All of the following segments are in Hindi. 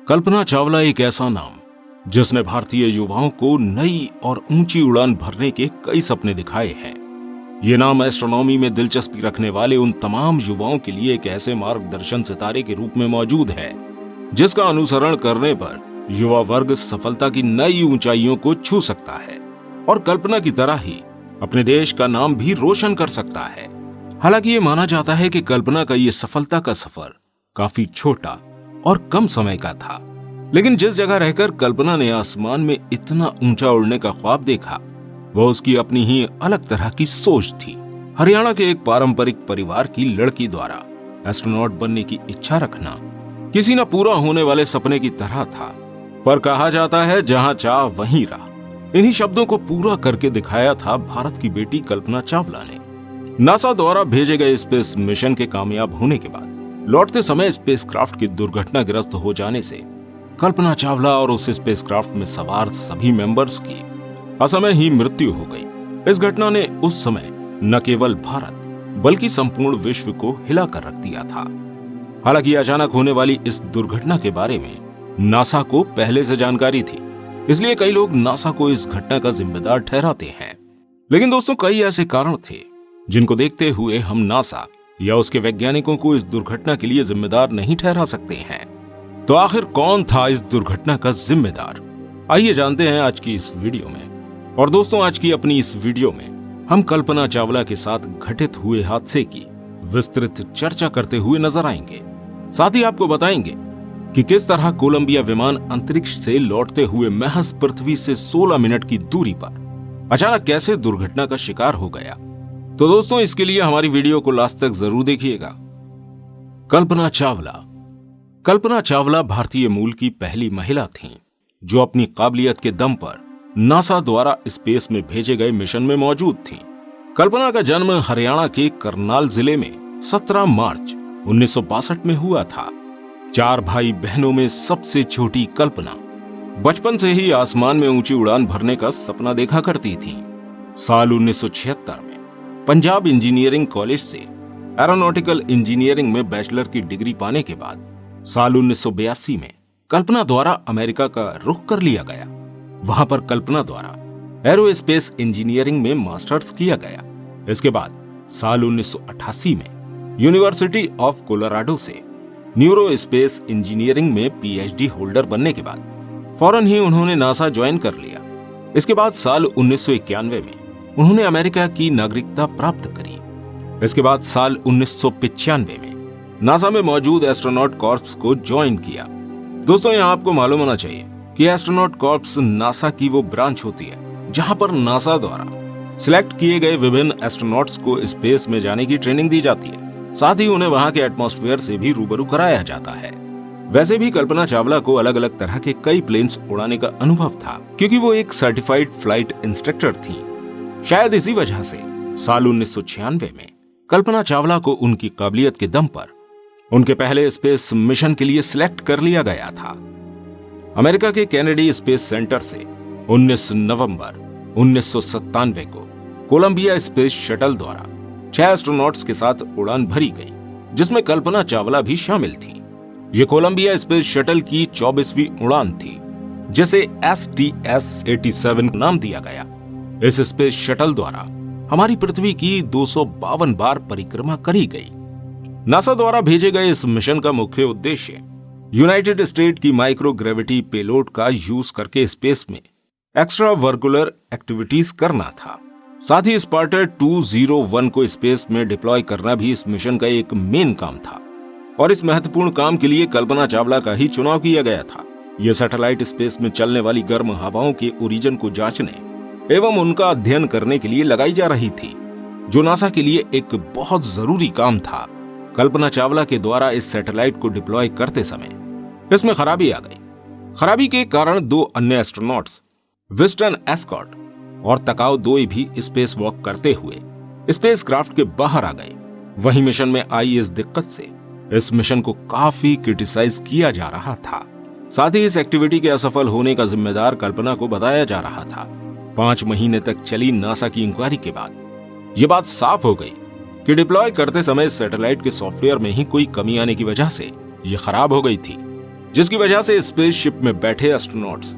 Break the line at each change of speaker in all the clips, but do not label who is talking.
कल्पना चावला एक ऐसा नाम जिसने भारतीय युवाओं को नई और ऊंची उड़ान भरने के कई सपने दिखाए हैं। ये नाम एस्ट्रोनॉमी में दिलचस्पी रखने वाले उन तमाम युवाओं के लिए एक ऐसे मार्गदर्शन सितारे के रूप में मौजूद है जिसका अनुसरण करने पर युवा वर्ग सफलता की नई ऊंचाइयों को छू सकता है और कल्पना की तरह ही अपने देश का नाम भी रोशन कर सकता है। हालांकि ये माना जाता है कि कल्पना का ये सफलता का सफर काफी छोटा और कम समय का था, लेकिन जिस जगह रहकर कल्पना ने आसमान में इतना ऊंचा उड़ने का ख्वाब देखा वह उसकी अपनी ही अलग तरह की सोच थी। हरियाणा के एक पारंपरिक परिवार की लड़की द्वारा एस्ट्रोनॉट बनने की इच्छा रखना किसी न पूरा होने वाले सपने की तरह था, पर कहा जाता है जहां चाह वहीं राह। इन्हीं शब्दों को पूरा करके दिखाया था भारत की बेटी कल्पना चावला ने। नासा द्वारा भेजे गए स्पेस मिशन के कामयाब होने के बाद लौटते समय स्पेसक्राफ्ट की दुर्घटनाग्रस्त हो जाने से कल्पना चावला और उस स्पेसक्राफ्ट में सवार सभी मेंबर्स की असमय ही मृत्यु हो गई। इस घटना ने उस समय न केवल भारत बल्कि संपूर्ण विश्व को हिला कर रख दिया था। हालांकि अचानक होने वाली इस दुर्घटना के बारे में नासा को पहले से जानकारी थी, इसलिए कई लोग नासा को इस घटना का जिम्मेदार ठहराते हैं। लेकिन दोस्तों, कई ऐसे कारण थे जिनको देखते हुए हम नासा या उसके वैज्ञानिकों को इस दुर्घटना के लिए जिम्मेदार नहीं ठहरा सकते हैं। तो आखिर कौन था इस दुर्घटना का जिम्मेदार, आइए जानते हैं आज की इस वीडियो में। और दोस्तों, आज की अपनी इस वीडियो में हम कल्पना चावला के साथ घटित हुए हादसे की विस्तृत चर्चा करते हुए नजर आएंगे। साथ ही आपको बताएंगे कि किस तरह कोलंबिया विमान अंतरिक्ष से लौटते हुए महज पृथ्वी से 16 मिनट की दूरी पर अचानक कैसे दुर्घटना का शिकार हो गया। तो दोस्तों, इसके लिए हमारी वीडियो को लास्ट तक जरूर देखिएगा। कल्पना चावला भारतीय मूल की पहली महिला थीं जो अपनी काबिलियत के दम पर नासा द्वारा स्पेस में भेजे गए मिशन में मौजूद थीं। कल्पना का जन्म हरियाणा के करनाल जिले में 17 मार्च 1962 में हुआ था। 4 भाई बहनों में सबसे छोटी कल्पना बचपन से ही आसमान में ऊंची उड़ान भरने का सपना देखा करती थी। साल 1976 में पंजाब इंजीनियरिंग कॉलेज से एरोनॉटिकल इंजीनियरिंग में बैचलर की डिग्री पाने के बाद साल 1982 में कल्पना द्वारा अमेरिका का रुख कर लिया गया। वहां पर कल्पना द्वारा एरोस्पेस इंजीनियरिंग में मास्टर्स किया गया। इसके बाद साल 1988 में यूनिवर्सिटी ऑफ कोलोराडो से न्यूरोस्पेस इंजीनियरिंग में पीएचडी होल्डर बनने के बाद फौरन ही उन्होंने नासा ज्वाइन कर लिया। इसके बाद साल 1991 में उन्होंने अमेरिका की नागरिकता प्राप्त करी। इसके बाद साल 1995 में नासा में मौजूद एस्ट्रोनॉट कॉर्प्स को ज्वाइन किया। दोस्तों, यहां आपको मालूम होना चाहिए कि एस्ट्रोनॉट कॉर्प्स नासा की वो ब्रांच होती है जहां पर नासा द्वारा सिलेक्ट किए गए विभिन्न एस्ट्रोनॉट्स को स्पेस में जाने की ट्रेनिंग दी जाती है। साथ ही उन्हें वहां के एटमॉस्फेयर से भी रूबरू कराया जाता है। वैसे भी कल्पना चावला को अलग अलग तरह के कई प्लेन्स उड़ाने का अनुभव था, क्योंकि वो एक सर्टिफाइड फ्लाइट इंस्ट्रक्टर थी। शायद इसी वजह से साल 1996 में कल्पना चावला को उनकी काबिलियत के दम पर उनके पहले स्पेस मिशन के लिए सिलेक्ट कर लिया गया था। अमेरिका के कैनेडी स्पेस सेंटर से 19 नवंबर 1997 को कोलंबिया स्पेस शटल द्वारा 6 एस्ट्रोनॉट्स के साथ उड़ान भरी गई, जिसमें कल्पना चावला भी शामिल थी। ये कोलंबिया स्पेस शटल की 24वीं उड़ान थी, जिसे STS-87 नाम दिया गया। इस स्पेस शटल द्वारा हमारी पृथ्वी की 252 बार परिक्रमा करी गई। नासा द्वारा भेजे गए इस मिशन का मुख्य उद्देश्य यूनाइटेड स्टेट की माइक्रोग्रेविटी पेलोड का यूज करके स्पेस में एक्स्ट्रा वर्कुलर एक्टिविटीज करना था। साथ ही स्पार्टर 201 को स्पेस में डिप्लॉय करना भी इस मिशन का एक मेन काम था और इस महत्वपूर्ण काम के लिए कल्पना चावला का ही चुनाव किया गया था। यह सैटेलाइट स्पेस में चलने वाली गर्म हवाओं के ओरिजिन को जांचने एवं उनका अध्ययन करने के लिए लगाई जा रही थी, जो नासा के लिए एक बहुत जरूरी काम था। कल्पना चावला के द्वारा इस सैटेलाइट को डिप्लॉय करते समय इसमें खराबी आ गई। खराबी के कारण 2 अन्य एस्ट्रोनॉट्स विस्टन एस्कॉट और तकाओ दोई भी स्पेस वॉक करते हुए स्पेसक्राफ्ट के बाहर आ गए। वहीं मिशन में आई इस दिक्कत से इस मिशन को काफी क्रिटिसाइज किया जा रहा था। साथ ही इस एक्टिविटी के असफल होने का जिम्मेदार कल्पना को बताया जा रहा था। 5 महीने तक चली नासा की इंक्वायरी के बाद यह बात साफ हो गई कि डिप्लॉय करते समय सैटेलाइट के सॉफ्टवेयर में ही कोई कमी आने की वजह से यह खराब हो गई थी, जिसकी वजह से स्पेसशिप में बैठे एस्ट्रोनॉट्स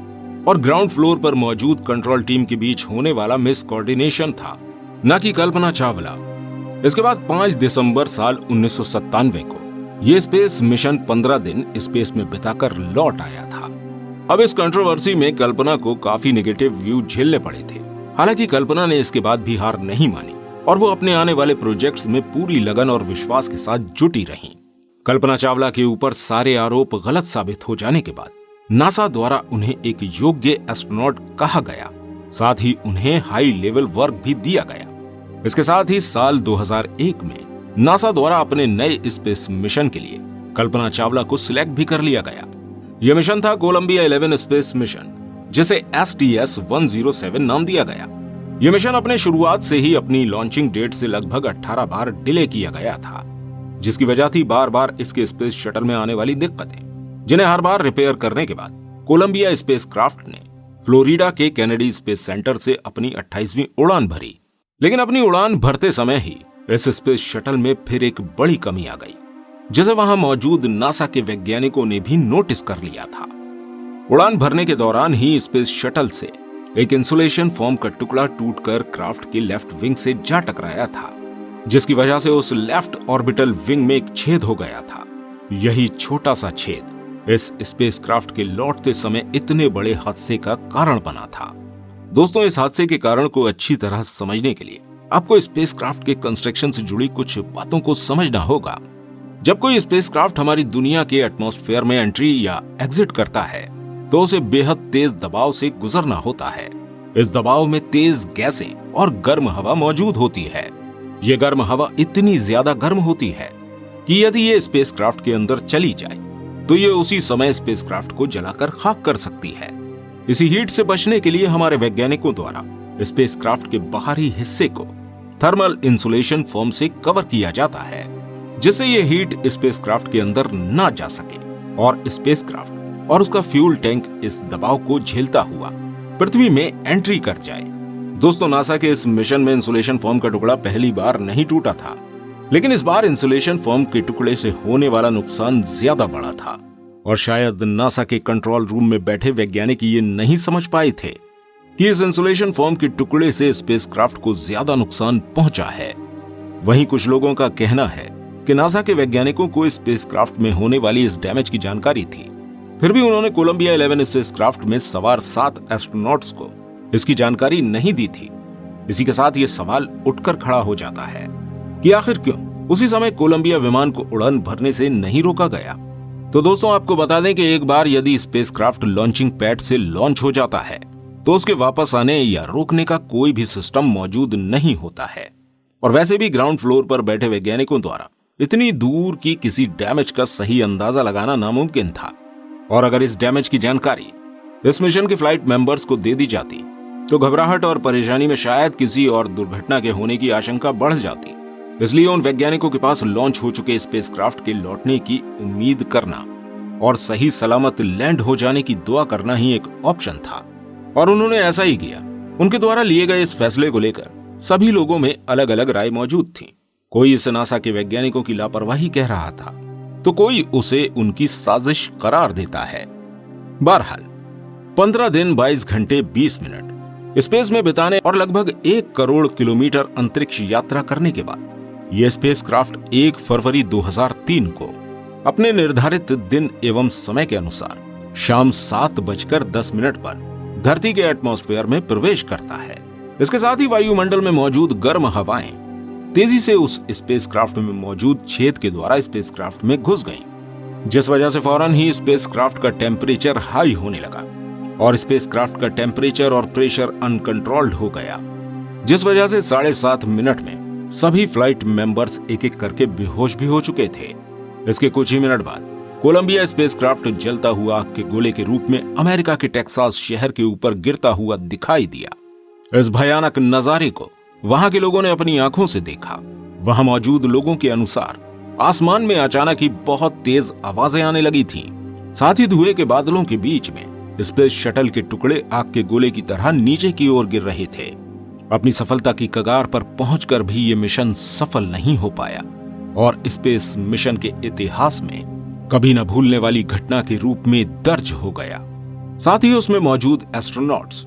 और ग्राउंड फ्लोर पर मौजूद कंट्रोल टीम के बीच होने वाला मिस कोऑर्डिनेशन था, न कि कल्पना चावला। इसके बाद 5 दिसंबर साल 1997 को यह स्पेस मिशन 15 दिन स्पेस में बिताकर लौट आया था। अब इस कंट्रोवर्सी में कल्पना को काफी नेगेटिव व्यू झेलने पड़े थे। हालांकि कल्पना ने इसके बाद भी हार नहीं मानी और वो अपने आने वाले प्रोजेक्ट्स में पूरी लगन और विश्वास के साथ जुटी रहीं। कल्पना चावला के ऊपर सारे आरोप गलत साबित हो जाने के बाद नासा द्वारा उन्हें एक योग्य एस्ट्रोनॉट कहा गया, साथ ही उन्हें हाई लेवल वर्क भी दिया गया। इसके साथ ही साल 2001 में नासा द्वारा अपने नए स्पेस मिशन के लिए कल्पना चावला को सिलेक्ट भी कर लिया गया। यह मिशन था कोलंबिया 11 स्पेस मिशन, जिसे STS-107 नाम दिया गया। यह मिशन अपने शुरुआत से ही अपनी लॉन्चिंग डेट से लगभग 18 बार डिले किया गया था, जिसकी वजह थी बार बार इसके स्पेस शटल में आने वाली दिक्कतें, जिन्हें हर बार रिपेयर करने के बाद कोलंबिया स्पेसक्राफ्ट ने फ्लोरिडा के केनेडी स्पेस सेंटर से अपनी 28वीं उड़ान भरी। लेकिन अपनी उड़ान भरते समय ही इस स्पेस शटल में फिर एक बड़ी कमी आ गई, जिसे वहां मौजूद नासा के वैज्ञानिकों ने भी नोटिस कर लिया था। उड़ान भरने के दौरान ही स्पेस शटल से एक इंसुलेशन फोम का टुकड़ा टूटकर क्राफ्ट के लेफ्ट विंग से जा टकराया था, जिसकी वजह से उस लेफ्ट ऑर्बिटल विंग में एक छेद हो गया था। यही छोटा सा छेद इस स्पेसक्राफ्ट के लौटते समय इतने बड़े हादसे का कारण बना था। दोस्तों, इस हादसे के कारण को अच्छी तरह समझने के लिए आपको स्पेसक्राफ्ट के कंस्ट्रक्शन से जुड़ी कुछ बातों को समझना होगा। जब कोई स्पेसक्राफ्ट हमारी दुनिया के एटमॉस्फेयर में एंट्री या एग्जिट करता है तो उसे बेहद तेज दबाव से गुजरना होता है। इस दबाव में तेज गैसें और गर्म हवा मौजूद होती है। ये गर्म हवा इतनी ज्यादा गर्म होती है कि यदि ये स्पेसक्राफ्ट के अंदर चली जाए तो ये उसी समय स्पेसक्राफ्ट को जलाकर खाक कर सकती है। इसी हीट से बचने के लिए हमारे वैज्ञानिकों द्वारा स्पेसक्राफ्ट के बाहरी हिस्से को थर्मल इंसुलेशन फोम से कवर किया जाता है, जिससे ये हीट स्पेसक्राफ्ट के अंदर ना जा सके और स्पेसक्राफ्ट और उसका फ्यूल टैंक इस दबाव को झेलता हुआ पृथ्वी में एंट्री कर जाए। दोस्तों, नासा के इस मिशन में इंसुलेशन फोम का टुकड़ा पहली बार नहीं टूटा था, लेकिन इस बार इंसुलेशन फोम के टुकड़े से होने वाला नुकसान ज्यादा बड़ा था और शायद नासा के कंट्रोल रूम में बैठे वैज्ञानिक ये नहीं समझ पाए थे कि इस इंसुलेशन फोम के टुकड़े से स्पेसक्राफ्ट को ज्यादा नुकसान पहुंचा है। वहीं कुछ लोगों का कहना है कि नासा के वैज्ञानिकों को स्पेसक्राफ्ट में होने वाली इस डैमेज की जानकारी थी, फिर भी उन्होंने कोलंबिया 11 स्पेसक्राफ्ट में सवार 7 एस्ट्रोनॉट्स को इसकी जानकारी नहीं दी थी। इसी के साथ ये सवाल उठकर खड़ा हो जाता है कि आखिर क्यों उसी समय कोलंबिया विमान को उड़ान भरने से नहीं रोका गया। तो दोस्तों, आपको बता दें कि एक बार यदि स्पेसक्राफ्ट लॉन्चिंग पैड से लॉन्च हो जाता है तो उसके वापस आने या रोकने का कोई भी सिस्टम मौजूद नहीं होता है। और वैसे भी ग्राउंड फ्लोर पर बैठे वैज्ञानिकों द्वारा इतनी दूर की किसी डैमेज का सही अंदाजा लगाना नामुमकिन था। और अगर इस डैमेज की जानकारी इस मिशन के फ्लाइट मेंबर्स को दे दी जाती तो घबराहट और परेशानी में शायद किसी और दुर्घटना के होने की आशंका बढ़ जाती। इसलिए उन वैज्ञानिकों के पास लॉन्च हो चुके स्पेसक्राफ्ट के लौटने की उम्मीद करना और सही सलामत लैंड हो जाने की दुआ करना ही एक ऑप्शन था, और उन्होंने ऐसा ही किया। उनके द्वारा लिए गए इस फैसले को लेकर सभी लोगों में अलग अलग राय मौजूद थी। कोई इसे नासा के वैज्ञानिकों की लापरवाही कह रहा था तो कोई उसे उनकी साजिश करार देता है। बहरहाल 15 दिन 22 घंटे 20 मिनट स्पेस में बिताने और लगभग 1 करोड़ किलोमीटर अंतरिक्ष यात्रा करने के बाद यह स्पेसक्राफ्ट 1 फरवरी 2003 को अपने निर्धारित दिन एवं समय के अनुसार शाम 7:10 पर धरती के एटमॉस्फेयर में प्रवेश करता है। इसके साथ ही वायुमंडल में मौजूद गर्म हवाएं तेजी से उस स्पेसक्राफ्ट में मौजूद छेद के द्वारा स्पेसक्राफ्ट में घुस गईं, जिस वजह से फौरन ही स्पेसक्राफ्ट का टेम्परेचर हाई होने लगा और स्पेसक्राफ्ट का टेम्परेचर और प्रेशर अनकंट्रोल्ड हो गया, जिस वजह से 7.5 मिनट में सभी फ्लाइट मेंबर्स एक एक करके बेहोश भी हो चुके थे। इसके कुछ ही मिनट बाद कोलंबिया स्पेसक्राफ्ट जलता हुआ आग के गोले के रूप में अमेरिका के टेक्सास शहर के ऊपर गिरता हुआ दिखाई दिया। इस भयानक नजारे को वहां के लोगों ने अपनी आंखों से देखा। वहां मौजूद लोगों के अनुसार आसमान में अचानक ही बहुत तेज आवाजें आने लगी थीं। साथ ही धुएं के बादलों के बीच में स्पेस शटल के टुकड़े आग के गोले की तरह नीचे की ओर गिर रहे थे। अपनी सफलता की कगार पर पहुंचकर भी ये मिशन सफल नहीं हो पाया और स्पेस मिशन के इतिहास में कभी न भूलने वाली घटना के रूप में दर्ज हो गया। साथ ही उसमें मौजूद एस्ट्रोनॉट्स,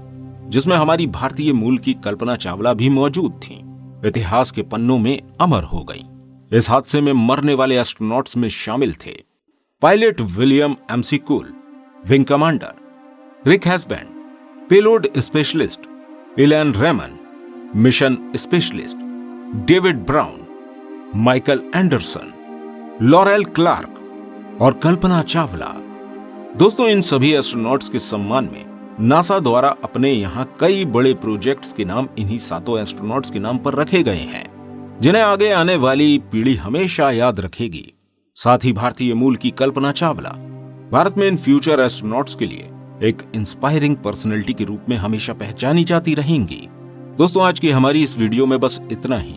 जिसमें हमारी भारतीय मूल की कल्पना चावला भी मौजूद थीं, इतिहास के पन्नों में अमर हो गईं। इस हादसे में मरने वाले एस्ट्रोनॉट्स में शामिल थे pilot William McCool, wing commander Rick Husband, payload specialist Ilan Ramon, mission specialist David Brown, Michael Anderson, Laurel Clark और कल्पना चावला। दोस्तों, इन सभी एस्ट्रोनॉट्स के सम्मान में नासा द्वारा अपने यहां कई बड़े प्रोजेक्ट्स के नाम इन्हीं सातों एस्ट्रोनॉट्स के नाम पर रखे गए हैं, जिन्हें आगे आने वाली पीढ़ी हमेशा याद रखेगी। साथ ही भारतीय मूल की कल्पना चावला भारत में इन फ्यूचर एस्ट्रोनॉट्स के लिए एक इंस्पायरिंग पर्सनैलिटी के रूप में हमेशा पहचानी जाती रहेंगी। दोस्तों, आज की हमारी इस वीडियो में बस इतना ही।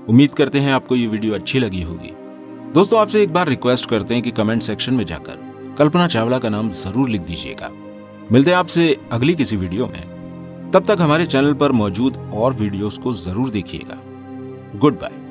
उम्मीद करते हैं आपको ये वीडियो अच्छी लगी होगी। दोस्तों, आपसे एक बार रिक्वेस्ट करते हैं कि कमेंट सेक्शन में जाकर कल्पना चावला का नाम जरूर लिख दीजिएगा। मिलते हैं आपसे अगली किसी वीडियो में। तब तक हमारे चैनल पर मौजूद और वीडियोस को जरूर देखिएगा। Good bye.